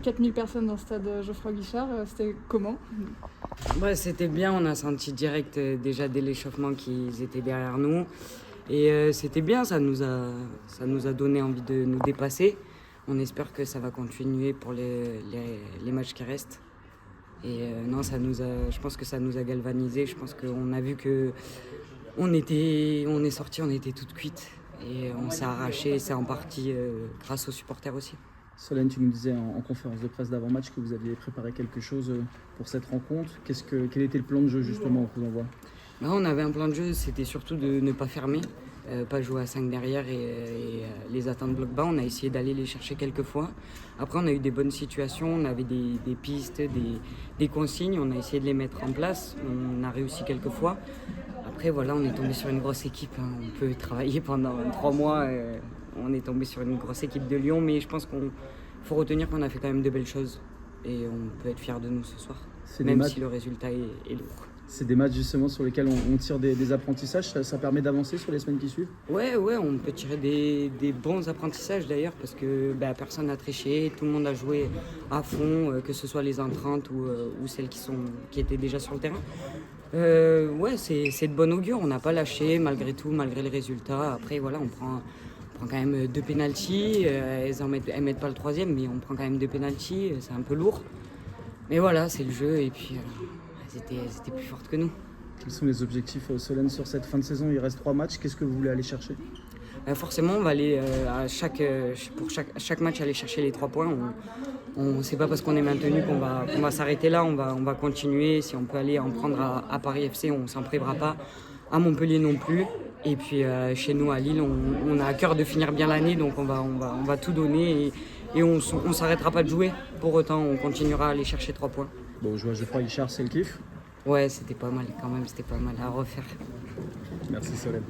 4000 personnes dans le stade Geoffroy Guichard. C'était comment? Ouais, c'était bien, on a senti direct déjà dès l'échauffement qu'ils étaient derrière nous. Et c'était bien, ça nous a donné envie de nous dépasser. On espère que ça va continuer pour les matchs qui restent. Et non, je pense que ça nous a galvanisés. Je pense qu'on a vu que on est sorti, on était toutes cuites. Et on s'est arraché, c'est en partie grâce aux supporters aussi. Solène, tu nous disais en conférence de presse d'avant-match que vous aviez préparé quelque chose pour cette rencontre. Quel était le plan de jeu justement au coup d'envoi? On avait un plan de jeu, c'était surtout de ne pas fermer, pas jouer à 5 derrière et les attendre bloc bas. On a essayé d'aller les chercher quelques fois. Après, on a eu des bonnes situations, on avait des pistes, des consignes. On a essayé de les mettre en place, on a réussi quelques fois. Après, voilà, on est tombé sur une grosse équipe. On peut travailler pendant 3 mois. On est tombé sur une grosse équipe de Lyon, mais je pense qu'il faut retenir qu'on a fait quand même de belles choses. Et on peut être fiers de nous ce soir, même si le résultat est lourd. C'est des matchs justement sur lesquels on tire des apprentissages, ça permet d'avancer sur les semaines qui suivent? Ouais, on peut tirer des bons apprentissages d'ailleurs, parce que personne n'a triché, tout le monde a joué à fond, que ce soit les entrantes ou celles qui étaient déjà sur le terrain. C'est de bon augure, on n'a pas lâché malgré tout, malgré les résultats. Après voilà, on prend quand même 2 pénaltys, elles mettent pas le 3e, mais on prend quand même 2 pénaltys, c'est un peu lourd. Mais voilà, c'est le jeu et puis elles étaient plus fortes que nous. Quels sont les objectifs, Solène, sur cette fin de saison? Il reste 3 matchs, qu'est-ce que vous voulez aller chercher? Forcément, on va aller pour chaque match aller chercher les 3 points. C'est pas parce qu'on est maintenu qu'on va s'arrêter là, on va continuer. Si on peut aller en prendre à Paris FC, on s'en privera pas. À Montpellier non plus. Et puis chez nous à Lille, on a à cœur de finir bien l'année, donc on va tout donner et on s'arrêtera pas de jouer. Pour autant, on continuera à aller chercher 3 points. Bon, jouer à Geoffroy Guichard, c'est le kiff? Ouais, c'était pas mal quand même, c'était pas mal à refaire. Merci Solène.